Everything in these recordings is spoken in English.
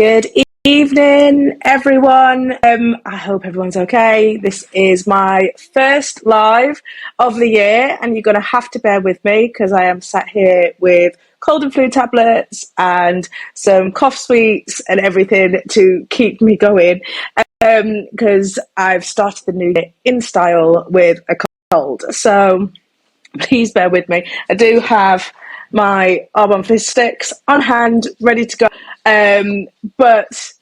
Good evening, everyone. I hope everyone's okay. This is my first live of the year, and you're going to have to bear with me because I am sat here with cold and flu tablets and some cough sweets and everything to keep me going because I've started the new year in style with a cold. So please bear with me. I do have my Arbonne Fizz sticks on hand, ready to go. But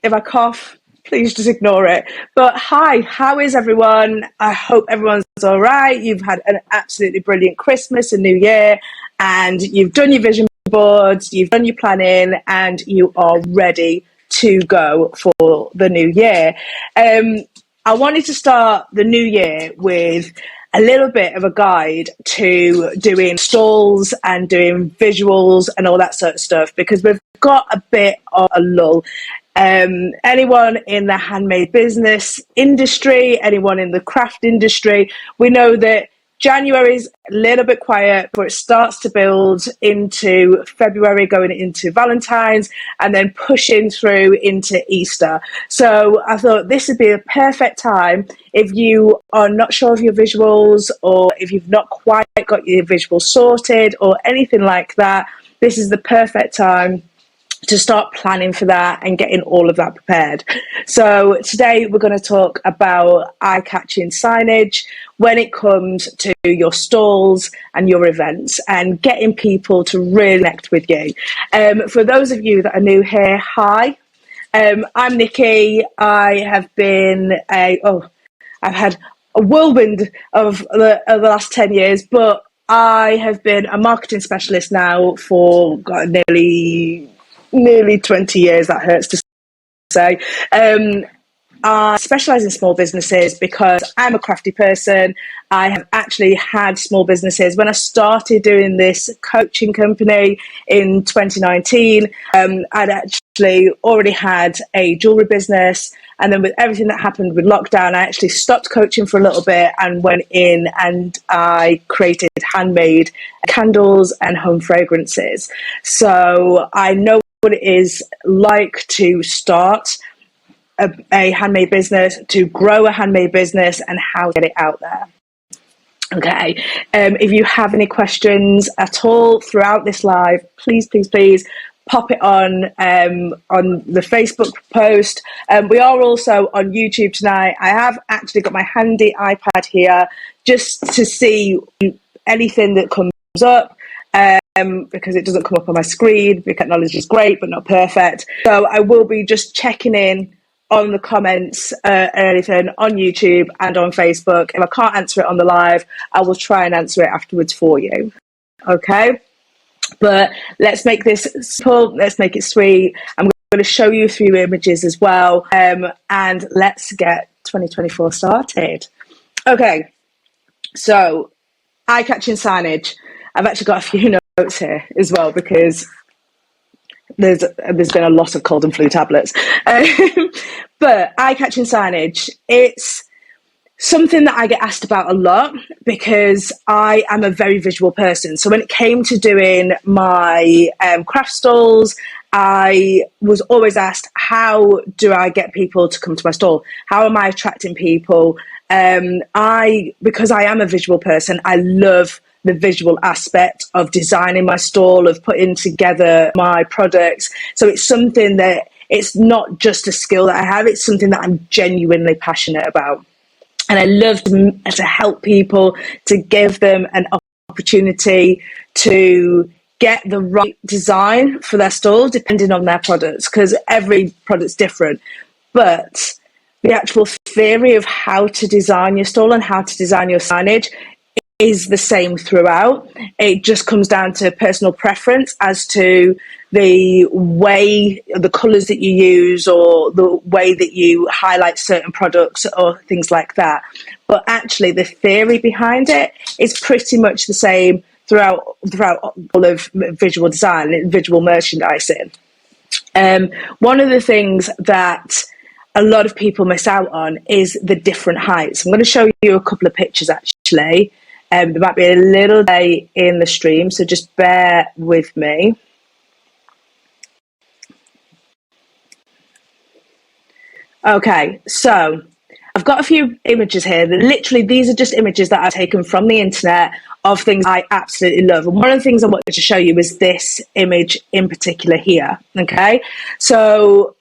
if I cough, please just ignore it. But hi, how is everyone? I hope everyone's all right. You've had an absolutely brilliant Christmas and New Year, and you've done your vision boards, you've done your planning, and you are ready to go for the new year. I wanted to start the new year with a little bit of a guide to doing stalls and doing visuals and all that sort of stuff, because we've got a bit of a lull. Anyone in the handmade business industry, anyone in the craft industry, we know that January's a little bit quiet, but it starts to build into February, going into Valentine's, and then pushing through into Easter. So I thought this would be a perfect time if you are not sure of your visuals, or if you've not quite got your visuals sorted or anything like that. This is the perfect time to start planning for that and getting all of that prepared. So today we're going to talk about eye-catching signage when it comes to your stalls and your events, and getting people to really connect with you. For those of you that are new here, hi. I'm Nikki. I have been I've had a whirlwind of the last 10 years, but I have been a marketing specialist now for nearly 20 years. That hurts to say. I specialise in small businesses because I'm a crafty person. I have actually had small businesses. When I started doing this coaching company in 2019, I'd actually already had a jewellery business. And then with everything that happened with lockdown, I actually stopped coaching for a little bit and went in and I created handmade candles and home fragrances. So I know what it is like to start a handmade business, to grow a handmade business, and how to get it out there. Okay, if you have any questions at all throughout this live, please pop it on the Facebook post. We are also on YouTube tonight. I have actually got my handy iPad here just to see anything that comes up. Because it doesn't come up on my screen. The technology is great, but not perfect. So I will be just checking in on the comments and anything on YouTube and on Facebook. If I can't answer it on the live, I will try and answer it afterwards for you. Okay? But let's make this simple. Let's make it sweet. I'm going to show you a few images as well. And let's get 2024 started. Okay. So, eye-catching signage. I've actually got a few notes here as well because there's been a lot of cold and flu tablets. But eye-catching signage, it's something that I get asked about a lot because I am a very visual person. So when it came to doing my craft stalls, I was always asked, how do I get people to come to my stall? How am I attracting people? Because I am a visual person, I love the visual aspect of designing my stall, of putting together my products. So it's something that it's not just a skill that I have, it's something that I'm genuinely passionate about. And I love to help people, to give them an opportunity to get the right design for their stall, depending on their products, because every product's different. But the actual theory of how to design your stall and how to design your signage is the same throughout. It just comes down to personal preference as to the way, the colours that you use, or the way that you highlight certain products or things like that. But actually the theory behind it is pretty much the same throughout all of visual design and visual merchandising. One of the things that a lot of people miss out on is the different heights. I'm going to show you a couple of pictures actually. There might be a little delay in the stream, so just bear with me. Okay, so I've got a few images here. Literally, these are just images that I've taken from the internet of things I absolutely love. And one of the things I wanted to show you is this image in particular here. Okay, so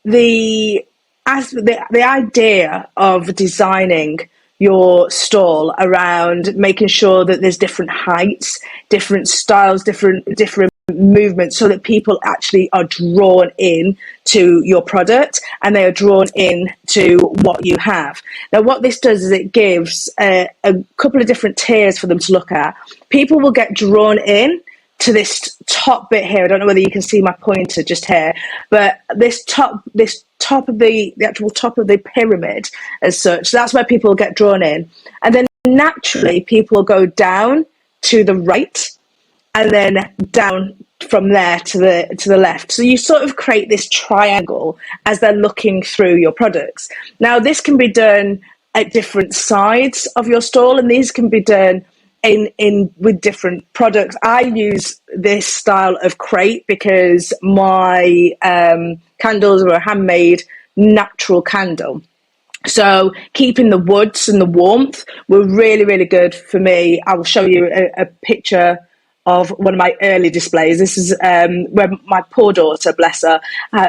the idea of designing your stall around making sure that there's different heights, different styles, different movements, so that people actually are drawn in to your product and they are drawn in to what you have. Now, what this does is it gives a couple of different tiers for them to look at. People will get drawn in to this top bit here. I don't know whether you can see my pointer just here, but this top of the actual top of the pyramid as such, that's where people get drawn in. And then naturally people will go down to the right and then down from there to the left. So you sort of create this triangle as they're looking through your products. Now, this can be done at different sides of your stall, and these can be done in with different products. I use this style of crate because my candles are a handmade natural candle. So keeping the woods and the warmth were really, really good for me. I will show you a picture of one of my early displays. This is where my poor daughter, bless her,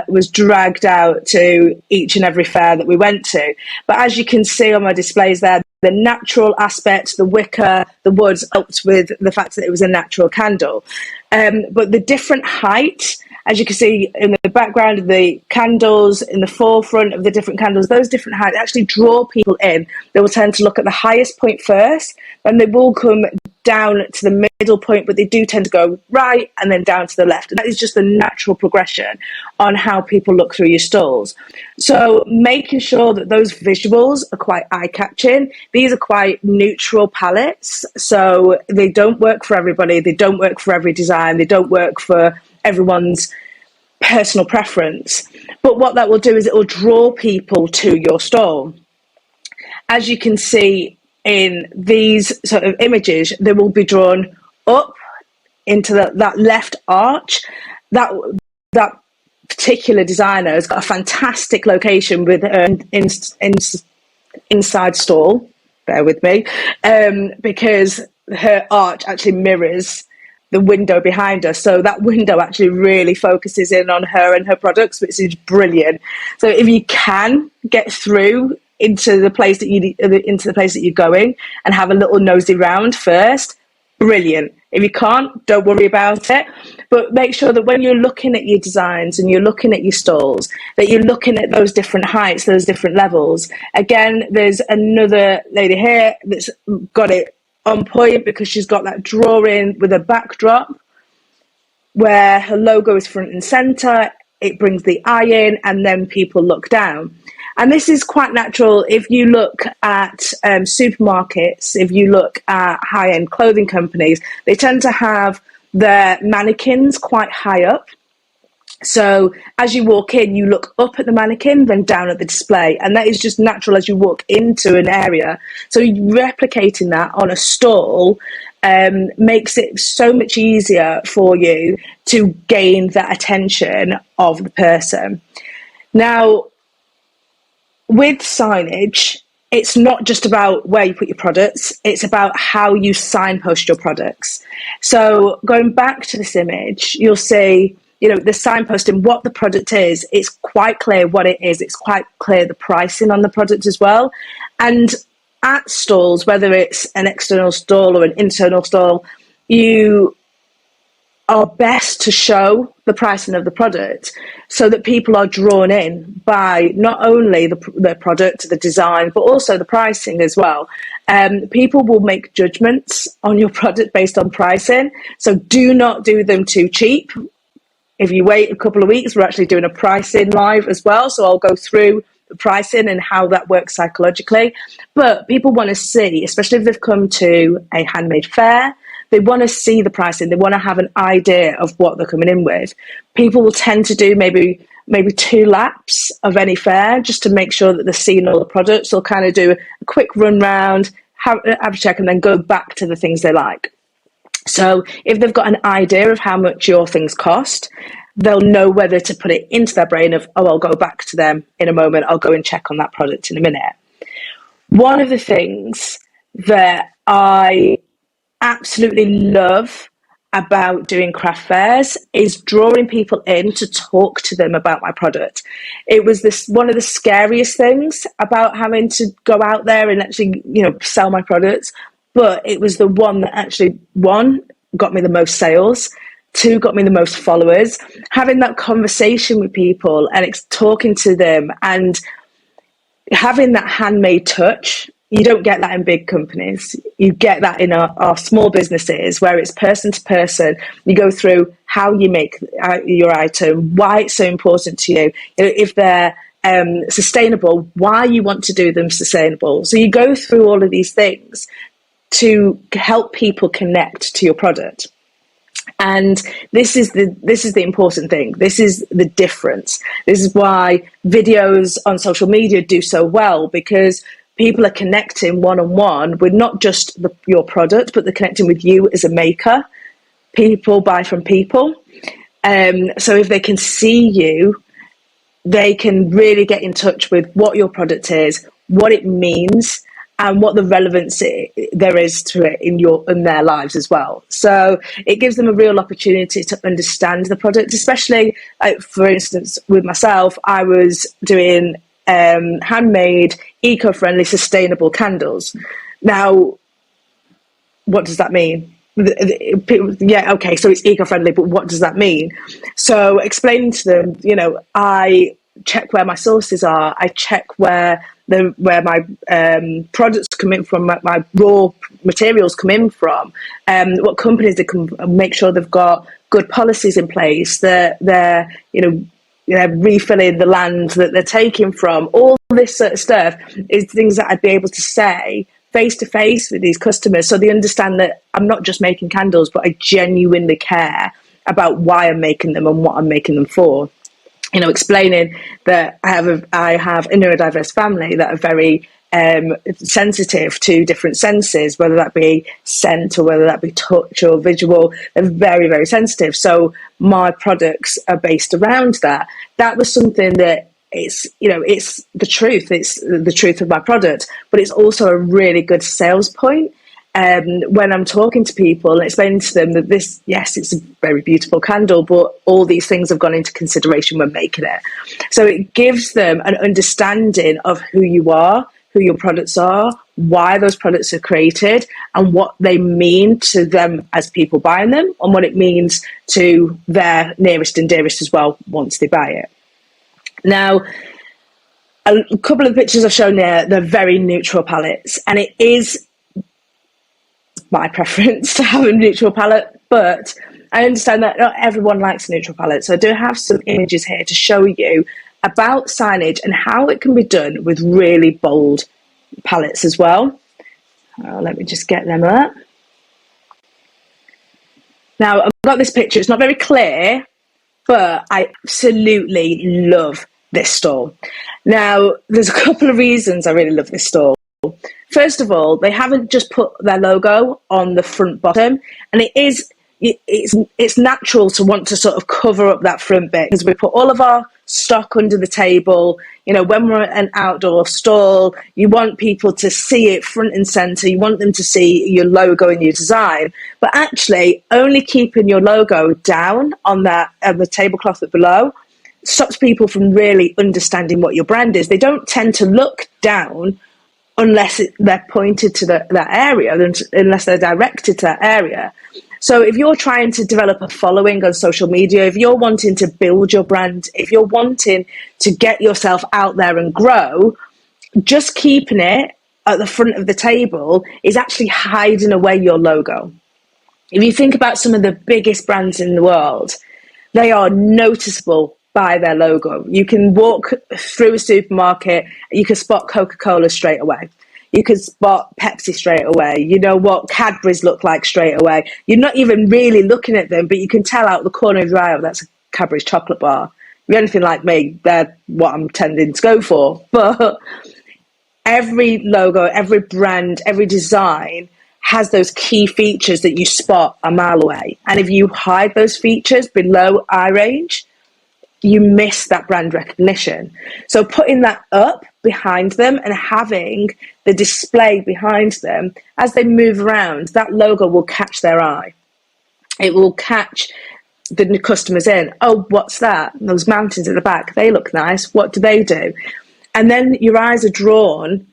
was dragged out to each and every fair that we went to. But as you can see on my displays there, the natural aspect, the wicker, the woods helped with the fact that it was a natural candle. But the different height, as you can see in the background of the candles, in the forefront of the different candles, those different heights actually draw people in. They will tend to look at the highest point first, then they will come down to the middle point, but they do tend to go right and then down to the left. And that is just the natural progression on how people look through your stalls. So making sure that those visuals are quite eye-catching. These are quite neutral palettes, so they don't work for everybody. They don't work for every design. They don't work for everyone's personal preference. But what that will do is it will draw people to your stall. As you can see in these sort of images, they will be drawn up into that left arch. That particular designer has got a fantastic location with an inside stall. Bear with me, because her arch actually mirrors the window behind her, so that window actually really focuses in on her and her products, which is brilliant. So if you can get through into the place that you're going and have a little nosy round first, brilliant. If you can't, don't worry about it, but make sure that when you're looking at your designs and you're looking at your stalls, that you're looking at those different heights, those different levels. Again, there's another lady here that's got it on point because she's got that drawing with a backdrop where her logo is front and center. It brings the eye in and then people look down. And this is quite natural if you look at supermarkets, if you look at high-end clothing companies, they tend to have their mannequins quite high up. So as you walk in, you look up at the mannequin, then down at the display. And that is just natural as you walk into an area. So replicating that on a stall makes it so much easier for you to gain that attention of the person. Now, with signage, it's not just about where you put your products, it's about how you signpost your products. So going back to this image, you'll see, the signposting, what the product is, it's quite clear what it is. It's quite clear the pricing on the product as well. And at stalls, whether it's an external stall or an internal stall, you are best to show the pricing of the product so that people are drawn in by not only the product, the design, but also the pricing as well. People will make judgments on your product based on pricing, so do not do them too cheap. If you wait a couple of weeks, we're actually doing a pricing live as well, so I'll go through the pricing and how that works psychologically. But people want to see, especially if they've come to a handmade fair, they want to see the pricing. They want to have an idea of what they're coming in with. People will tend to do maybe 2 laps of any fair just to make sure that they're seeing all the products. They'll kind of do a quick run round, have a check, and then go back to the things they like. So if they've got an idea of how much your things cost, they'll know whether to put it into their brain of, oh, I'll go back to them in a moment, I'll go and check on that product in a minute. One of the things that I absolutely love about doing craft fairs is drawing people in to talk to them about my product. It was one of the scariest things about having to go out there and actually, sell my products. But it was the one that actually, one, got me the most sales, two, got me the most followers. Having that conversation with people and talking to them and having that handmade touch. You don't get that in big companies. You get that in our small businesses where it's person to person. You go through how you make your item, why it's so important to you. If they're sustainable, why you want to do them sustainable. So you go through all of these things to help people connect to your product. And this is the important thing. This is the difference. This is why videos on social media do so well, because people are connecting one-on-one with not just your product, but they're connecting with you as a maker. People buy from people. So if they can see you, they can really get in touch with what your product is, what it means, and what the relevance there is to it in their lives as well. So it gives them a real opportunity to understand the product, especially, for instance, with myself, I was doing handmade, eco-friendly, sustainable candles. Now, what does that mean? Yeah, okay, so it's eco-friendly, but what does that mean? So explaining to them, I check where my sources are, I check where my products come in from, my raw materials come in from, what companies they can make sure they've got good policies in place, that they're refilling the land that they're taking from. All this sort of stuff is things that I'd be able to say face to face with these customers, so they understand that I'm not just making candles, but I genuinely care about why I'm making them and what I'm making them for. Explaining that I have a neurodiverse family that are very sensitive to different senses, whether that be scent or whether that be touch or visual. They're very, very sensitive. So my products are based around that. That was something that it's the truth. It's the truth of my product, but it's also a really good sales point. When I'm talking to people and explaining to them that it's a very beautiful candle, but all these things have gone into consideration when making it. So it gives them an understanding of who you are, who your products are, why those products are created, and what they mean to them as people buying them, and what it means to their nearest and dearest as well once they buy it. Now, a couple of the pictures I've shown there, they're very neutral palettes, and it is my preference to have a neutral palette, but I understand that not everyone likes a neutral palette. So I do have some images here to show you about signage and how it can be done with really bold palettes as well. Let me just get them up. Now, I've got this picture. It's not very clear, but I absolutely love this store. Now, there's a couple of reasons I really love this store. First of all, they haven't just put their logo on the front bottom, and it's natural to want to sort of cover up that front bit, because we put all of our stock under the table. When we're at an outdoor stall, you want people to see it front and center. You want them to see your logo and your design, but actually only keeping your logo down on the tablecloth below stops people from really understanding what your brand is. They don't tend to look down unless they're pointed to that area, unless they're directed to that area. So if you're trying to develop a following on social media, if you're wanting to build your brand, if you're wanting to get yourself out there and grow, just keeping it at the front of the table is actually hiding away your logo. If you think about some of the biggest brands in the world, they are noticeable by their logo. You can walk through a supermarket, you can spot Coca-Cola straight away. You can spot Pepsi straight away. You know what Cadbury's look like straight away. You're not even really looking at them, but you can tell out the corner of your eye, that's a Cadbury's chocolate bar. If you're anything like me, they're what I'm tending to go for. But every logo, every brand, every design has those key features that you spot a mile away. And if you hide those features below eye range, you miss that brand recognition. So putting that up behind them and having the display behind them as they move around, that logo will catch their eye. It will catch the customers in. Oh, what's that? Those mountains at the back, they look nice. What do they do? And then your eyes are drawn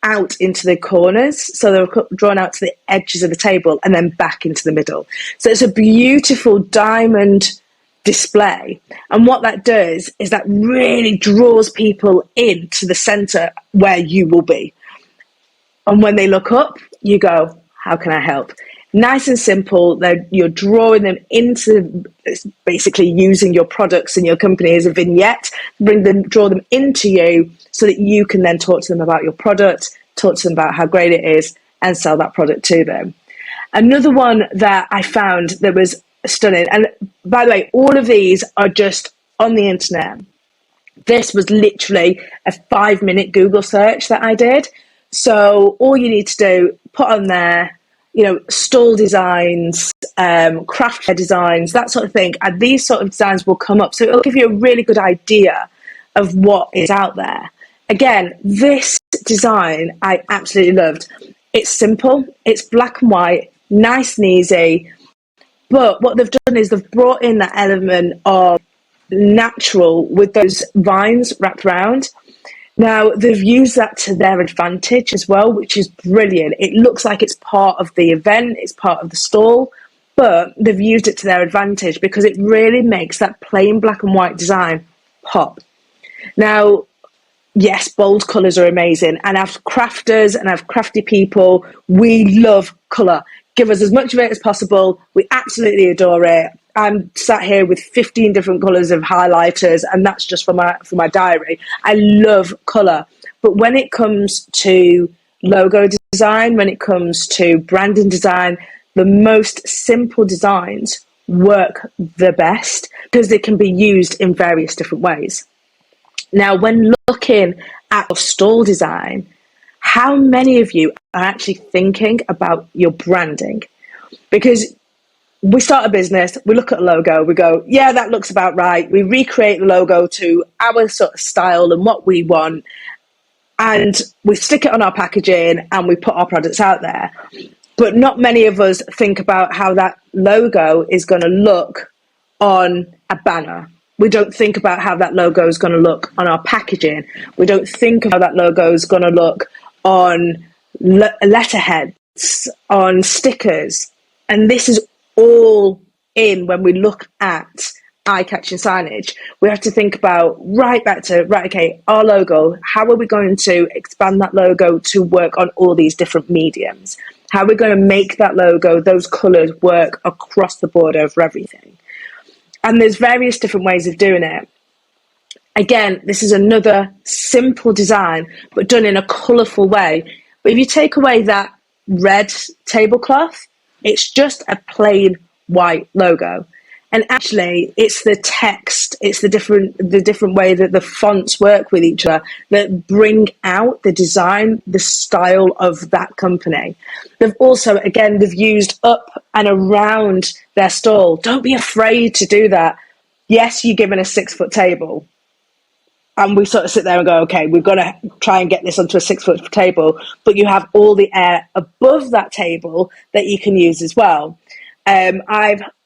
out into the corners. So they're drawn out to the edges of the table and then back into the middle. So it's a beautiful diamond display. And what that does is that really draws people into the center where you will be. And when they look up, you go, how can I help? Nice and simple. You're drawing them into basically using your products and your company as a vignette, draw them into you so that you can then talk to them about your product, talk to them about how great it is, and sell that product to them. Another one that I found that was stunning, and by the way, all of these are just on the internet. This was literally a 5-minute Google search that I did. So all you need to do, put on there, stall designs, craft fair designs, that sort of thing. And these sort of designs will come up. So it'll give you a really good idea of what is out there. Again, this design I absolutely loved. It's simple, it's black and white, nice and easy. But what they've done is they've brought in that element of natural with those vines wrapped around. Now, they've used that to their advantage as well, which is brilliant. It looks like it's part of the event, it's part of the stall, but they've used it to their advantage because it really makes that plain black and white design pop. Now, yes, bold colours are amazing, and as crafters and as crafty people, we love colour. Give us as much of it as possible. We absolutely adore it. I'm sat here with 15 different colours of highlighters, and that's just for my diary. I love colour. But when it comes to logo design, when it comes to branding design, the most simple designs work the best because they can be used in various different ways. Now, when looking at your stall design, how many of you are actually thinking about your branding? Because we start a business, we look at a logo, we go, yeah, that looks about right. We recreate the logo to our sort of style and what we want, and we stick it on our packaging and we put our products out there. But not many of us think about how that logo is going to look on a banner. We don't think about how that logo is going to look on our packaging. We don't think of how that logo is going to look on letterheads, on stickers. And this is all in when we look at eye-catching signage. We have to think about our logo, how are we going to expand that logo to work on all these different mediums? How are we going to make that logo, those colours, work across the board over everything? And there's various different ways of doing it. Again, this is another simple design, but done in a colourful way. But if you take away that red tablecloth, it's just a plain white logo. And actually, it's the text, it's the different way that the fonts work with each other that bring out the design, the style of that company. They've also, again, they've used up and around their stall. Don't be afraid to do that. Yes, you're given a 6-foot table. And we sort of sit there and go, okay, we've got to try and get this onto a 6-foot table, but you have all the air above that table that you can use as well.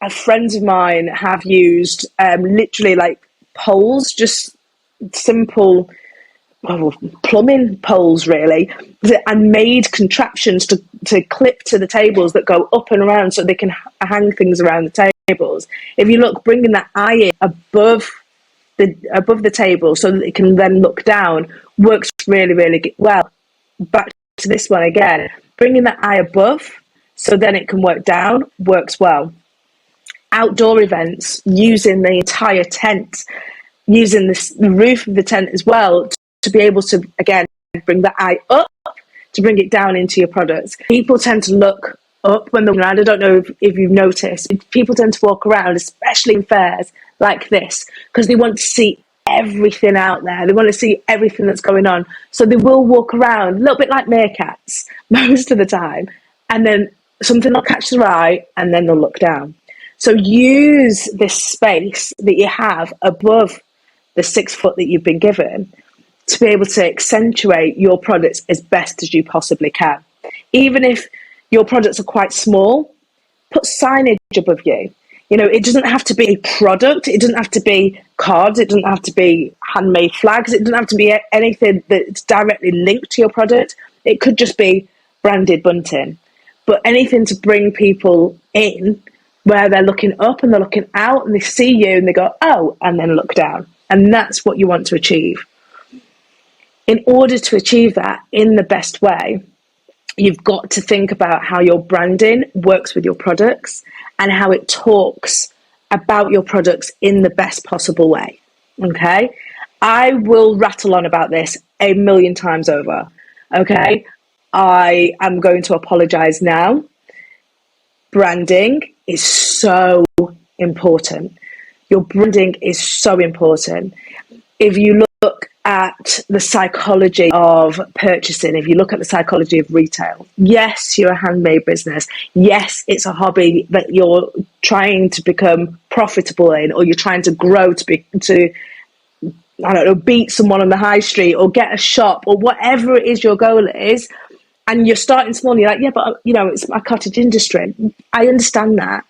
Friends of mine have used literally like poles, just simple plumbing poles really, and made contraptions to clip to the tables that go up and around so they can hang things around the tables. If you look, bringing that eye in above the table so that it can then look down works really, really well. Back to this one again, bringing that eye above so then it can work down works well. Outdoor events, using the entire tent, using the roof of the tent as well to be able to, again, bring the eye up to bring it down into your products. People tend to look up when they're around. I don't know if you've noticed. People tend to walk around, especially in fairs like this, because they want to see everything out there. They want to see everything that's going on. So they will walk around a little bit like meerkats most of the time, and then something will catch their eye, and then they'll look down. So use this space that you have above the 6 foot that you've been given to be able to accentuate your products as best as you possibly can. Even if your products are quite small, put signage above you. You know, it doesn't have to be a product. It doesn't have to be cards. It doesn't have to be handmade flags. It doesn't have to be anything that's directly linked to your product. It could just be branded bunting. But anything to bring people in where they're looking up and they're looking out and they see you and they go, oh, and then look down. And that's what you want to achieve. In order to achieve that in the best way, you've got to think about how your branding works with your products and how it talks about your products in the best possible way. Okay? I will rattle on about this a million times over. Okay? I am going to apologize now. Branding is so important. Your branding is so important. If you look at the psychology of purchasing, if you look at the psychology of retail, yes, you're a handmade business. Yes, it's a hobby that you're trying to become profitable in, or you're trying to grow to I don't know, beat someone on the high street or get a shop or whatever it is your goal is. And you're starting small and you're like, yeah, but you know, it's my cottage industry. I understand that.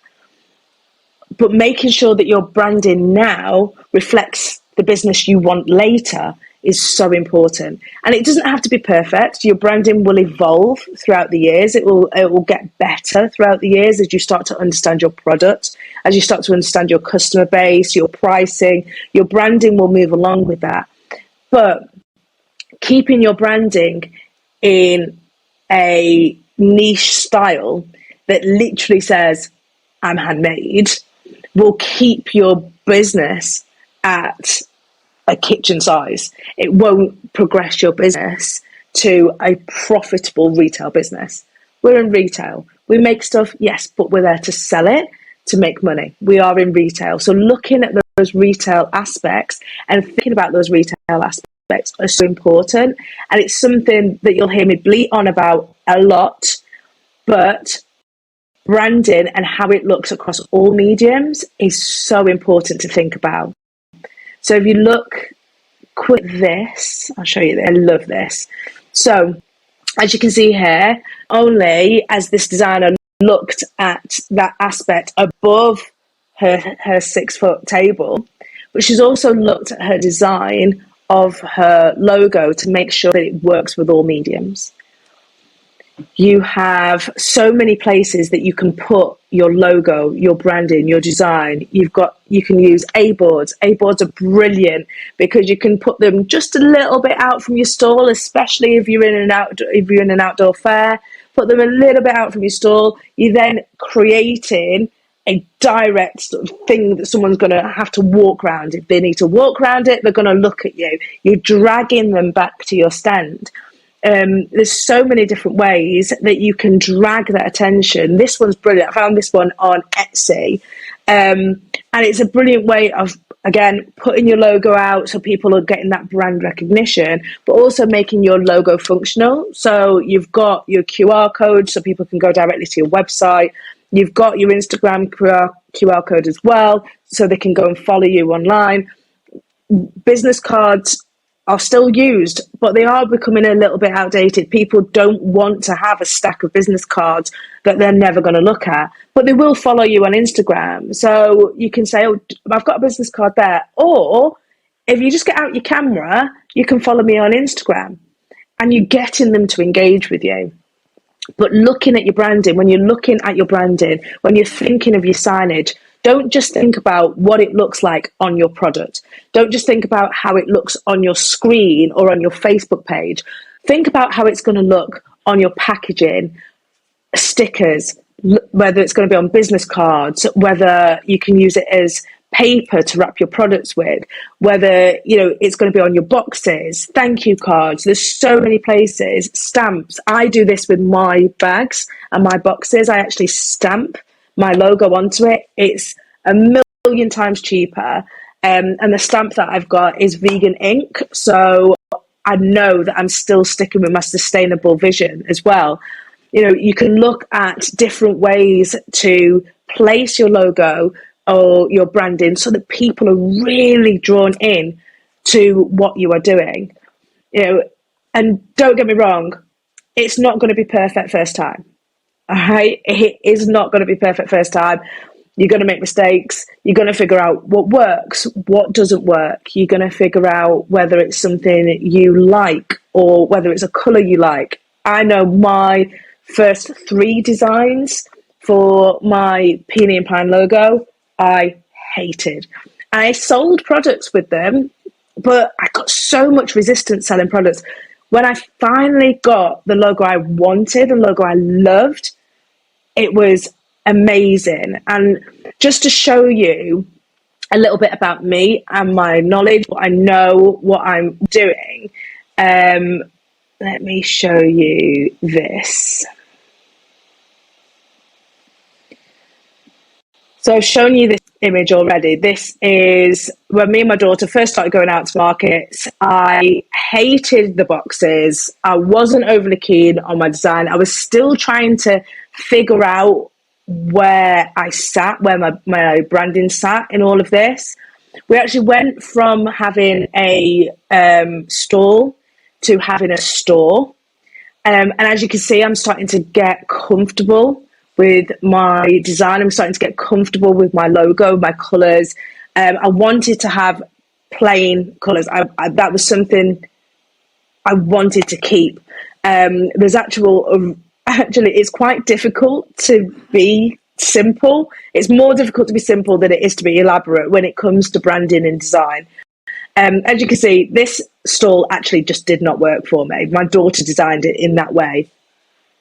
But making sure that your branding now reflects the business you want later is so important. And it doesn't have to be perfect. Your branding will evolve throughout the years. It will get better throughout the years as you start to understand your product, as you start to understand your customer base, your pricing. Your branding will move along with that. But keeping your branding in a niche style that literally says, I'm handmade, will keep your business at a kitchen size. It won't progress your business to a profitable retail business. We're in retail. We make stuff, yes, but we're there to sell it, to make money. We are in retail. So looking at those retail aspects and thinking about those retail aspects are so important. And it's something that you'll hear me bleat on about a lot, but branding and how it looks across all mediums is so important to think about. So if you look quick at this, I'll show you this. I love this. So as you can see here, only as this designer looked at that aspect above her 6 foot table, but she's also looked at her design of her logo to make sure that it works with all mediums. You have so many places that you can put your logo, your branding, your design. You can use A-boards. A-boards are brilliant because you can put them just a little bit out from your stall, especially if you're in an outdoor fair. Put them a little bit out from your stall. You're then creating a direct sort of thing that someone's going to have to walk around. If they need to walk around it, they're going to look at you. You're dragging them back to your stand. There's so many different ways that you can drag that attention. This one's brilliant. I found this one on Etsy, and it's a brilliant way of, again, putting your logo out so people are getting that brand recognition, but also making your logo functional. So you've got your QR code so people can go directly to your website. You've got your Instagram QR code as well, so they can go and follow you online. Business cards are still used, but they are becoming a little bit outdated. People don't want to have a stack of business cards that they're never going to look at, but they will follow you on Instagram. So you can say, oh, I've got a business card there. Or if you just get out your camera, you can follow me on Instagram, and you're getting them to engage with you. But looking at your branding, when you're looking at your branding, when you're thinking of your signage, don't just think about what it looks like on your product. Don't just think about how it looks on your screen or on your Facebook page. Think about how it's going to look on your packaging, stickers, whether it's going to be on business cards, whether you can use it as paper to wrap your products with, whether it's going to be on your boxes, thank you cards. There's so many places. Stamps. I do this with my bags and my boxes. I actually stamp my logo onto it. It's a million times cheaper, and the stamp that I've got is vegan ink, so I know that I'm still sticking with my sustainable vision as well. You can look at different ways to place your logo or your branding so that people are really drawn in to what you are doing. And don't get me wrong, it's not going to be perfect first time. All right, it is not going to be perfect first time. You're going to make mistakes. You're going to figure out what works, what doesn't work. You're going to figure out whether it's something you like or whether it's a colour you like. I know my first 3 designs for my Peony and Pine logo, I hated. I sold products with them, but I got so much resistance selling products. When I finally got the logo I wanted, the logo I loved, it was amazing. And just to show you a little bit about me and my knowledge, what I know, what I'm doing, let me show you this. So I've shown you this image already. This is when me and my daughter first started going out to markets. I hated the boxes. I wasn't overly keen on my design. I was still trying to figure out where I sat, where my branding sat in all of this. We actually went from having a stall to having a store. And as you can see, I'm starting to get comfortable with my design. I'm starting to get comfortable with my logo, my colours. I wanted to have plain colours. That was something I wanted to keep. Actually, it's quite difficult to be simple. It's more difficult to be simple than it is to be elaborate when it comes to branding and design. As you can see, this stall actually just did not work for me. My daughter designed it in that way.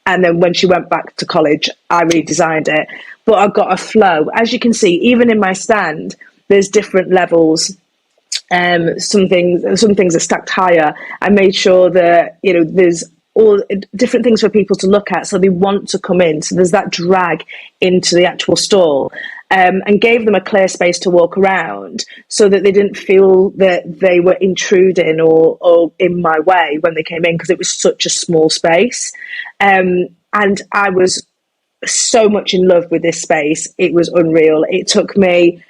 And then when she went back to college, I redesigned it. But I got a flow. As you can see, even in my stand, there's different levels. Some things are stacked higher. I made sure that, there's all different things for people to look at, so they want to come in. So there's that drag into the actual stall. And gave them a clear space to walk around so that they didn't feel that they were intruding or in my way when they came in, because it was such a small space. And I was so much in love with this space. It was unreal. It took me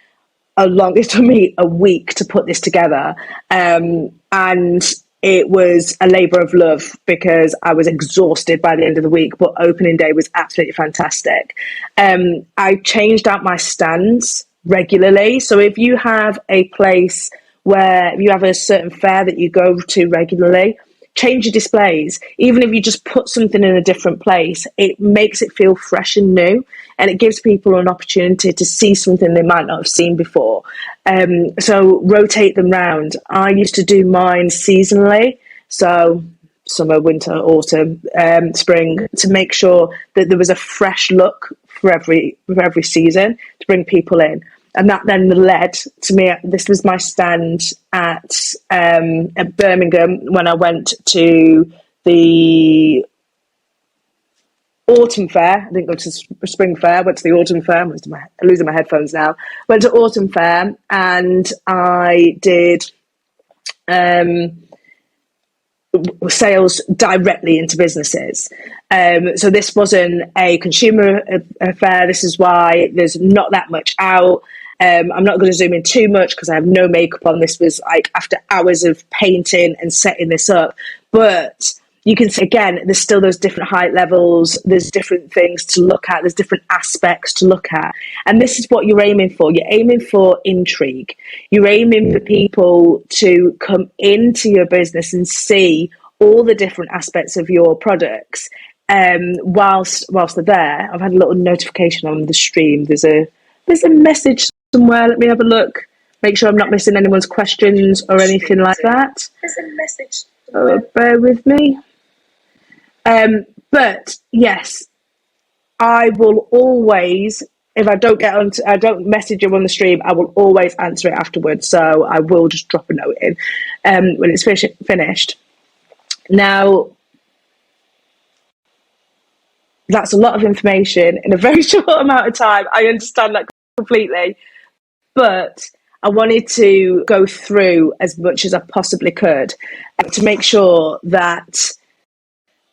a week to put this together. And it was a labour of love because I was exhausted by the end of the week, but opening day was absolutely fantastic. I changed out my stands regularly. So if you have a place where you have a certain fair that you go to regularly, change your displays. Even if you just put something in a different place, it makes it feel fresh and new, and it gives people an opportunity to see something they might not have seen before. So rotate them round. I used to do mine seasonally, so summer, winter, autumn, spring, to make sure that there was a fresh look for every season to bring people in. And that then led to me. This was my stand at Birmingham when I went to the autumn fair. I didn't go to spring fair. I went to the autumn fair. I'm losing my headphones now. Went to autumn fair and I did sales directly into businesses. So this wasn't a consumer affair. This is why there's not that much out. I'm not going to zoom in too much because I have no makeup on. This was like after hours of painting and setting this up. But you can see, again, there's still those different height levels. There's different things to look at. There's different aspects to look at. And this is what you're aiming for. You're aiming for intrigue. You're aiming for people to come into your business and see all the different aspects of your products whilst they're there. I've had a little notification on the stream. There's a message somewhere. Let me have a look. Make sure I'm not missing anyone's questions or anything like that. There's a message. Bear with me. But yes, I will always, if I don't message you on the stream, I will always answer it afterwards. So I will just drop a note in when it's finished. Now, that's a lot of information in a very short amount of time. I understand that completely, but I wanted to go through as much as I possibly could to make sure that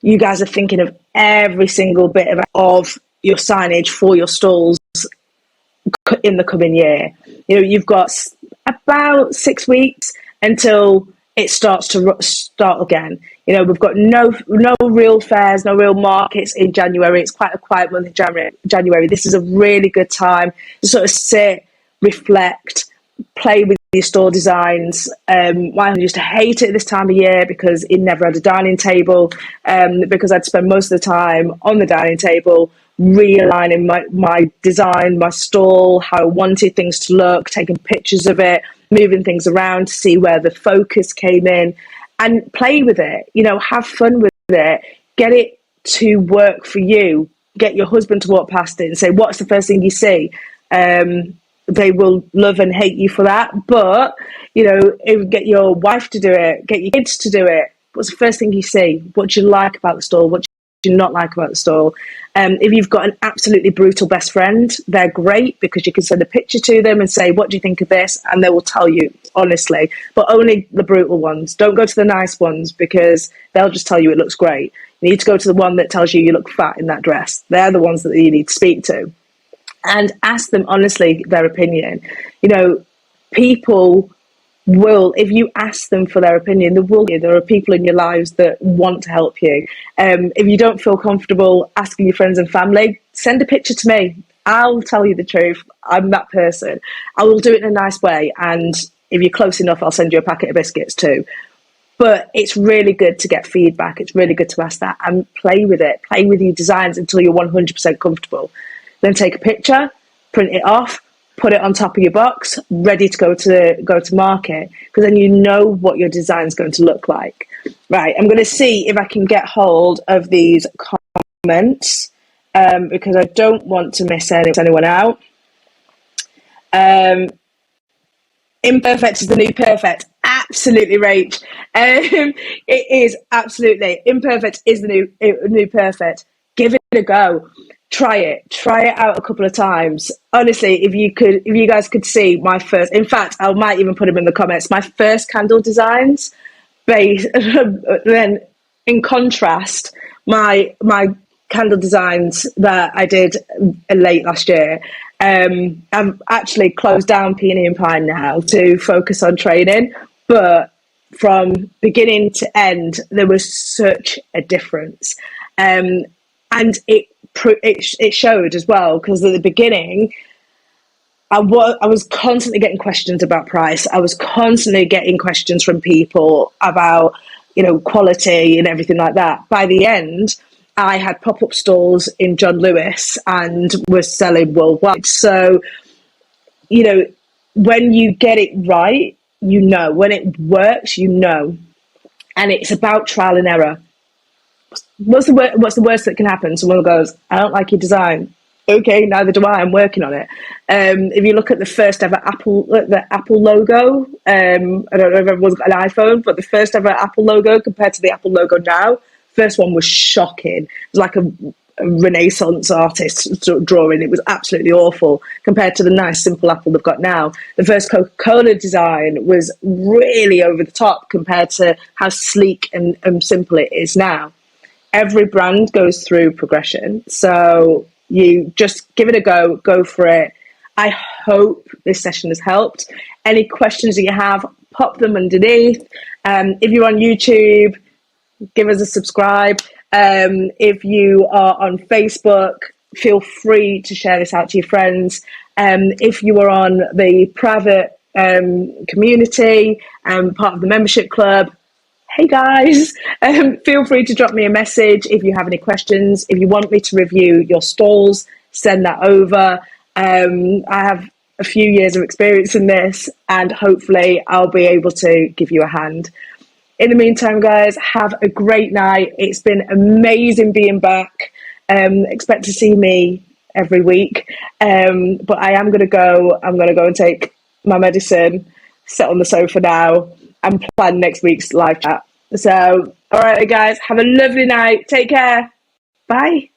you guys are thinking of every single bit of your signage for your stalls in the coming year. You know, you've got about 6 weeks until it starts to start again. You know, we've got no real fairs, no real markets in January. It's quite a quiet month in January. This is a really good time to sort of sit, reflect, play with your store designs. I used to hate it this time of year because it never had a dining table, because I'd spend most of the time on the dining table realigning my design, my stall, how I wanted things to look, taking pictures of it, moving things around to see where the focus came in, and play with it. You know, have fun with it. Get it to work for you. Get your husband to walk past it and say, what's the first thing you see? They will love and hate you for that. But, you know, get your wife to do it, get your kids to do it. What's the first thing you see? What do you like about the stall? What do you not like about the stall? If you've got an absolutely brutal best friend, they're great because you can send a picture to them and say, what do you think of this? And they will tell you honestly, but only the brutal ones. Don't go to the nice ones because they'll just tell you it looks great. You need to go to the one that tells you look fat in that dress. They're the ones that you need to speak to. And ask them honestly their opinion. You know, people will, if you ask them for their opinion, there are people in your lives that want to help you. If you don't feel comfortable asking your friends and family, send a picture to me. I'll tell you the truth. I'm that person. I will do it in a nice way. And if you're close enough, I'll send you a packet of biscuits too. But it's really good to get feedback. It's really good to ask that and play with it. Play with your designs until you're 100% comfortable. Then take a picture, print it off, put it on top of your box, ready to go to market, because then you know what your design is going to look like. Right, I'm going to see if I can get hold of these comments, because I don't want to miss anyone out. Imperfect is the new perfect. Absolutely, Rach. It is absolutely. Imperfect is the new perfect. Give it a go. Try it out a couple of times. Honestly, if you guys could see my first, in fact, I might even put them in the comments, my first candle designs, then in contrast, my candle designs that I did late last year. I've actually closed down Peony and Pine now to focus on training, but from beginning to end, there was such a difference. And it showed as well, because at the beginning I was constantly getting questions about price. I was constantly getting questions from people about, you know, quality and everything like that. By the end, I had pop-up stalls in John Lewis and was selling worldwide. So, you know, when you get it right, you know. When it works, you know. And it's about trial and error. What's the worst that can happen? Someone goes, I don't like your design. Okay, neither do I. I'm working on it. If you look at the first ever Apple logo, I don't know if everyone's got an iPhone, but the first ever Apple logo compared to the Apple logo now, first one was shocking. It was like a Renaissance artist drawing. It was absolutely awful compared to the nice simple Apple they've got now. The first Coca-Cola design was really over the top compared to how sleek and simple it is now. Every brand goes through progression, so you just give it a go for it. I hope this session has helped. Any questions that you have, pop them underneath. If you're on YouTube, give us a subscribe. If you are on Facebook, feel free to share this out to your friends. If you are on the private community, part of the membership club, hey guys, feel free to drop me a message if you have any questions. If you want me to review your stalls, send that over. I have a few years of experience in this, and hopefully I'll be able to give you a hand. In the meantime, guys, have a great night. It's been amazing being back. Expect to see me every week. But I am going to go. I'm going to go and take my medicine, sit on the sofa now, and plan next week's live chat. So, all right, guys, have a lovely night. Take care. Bye.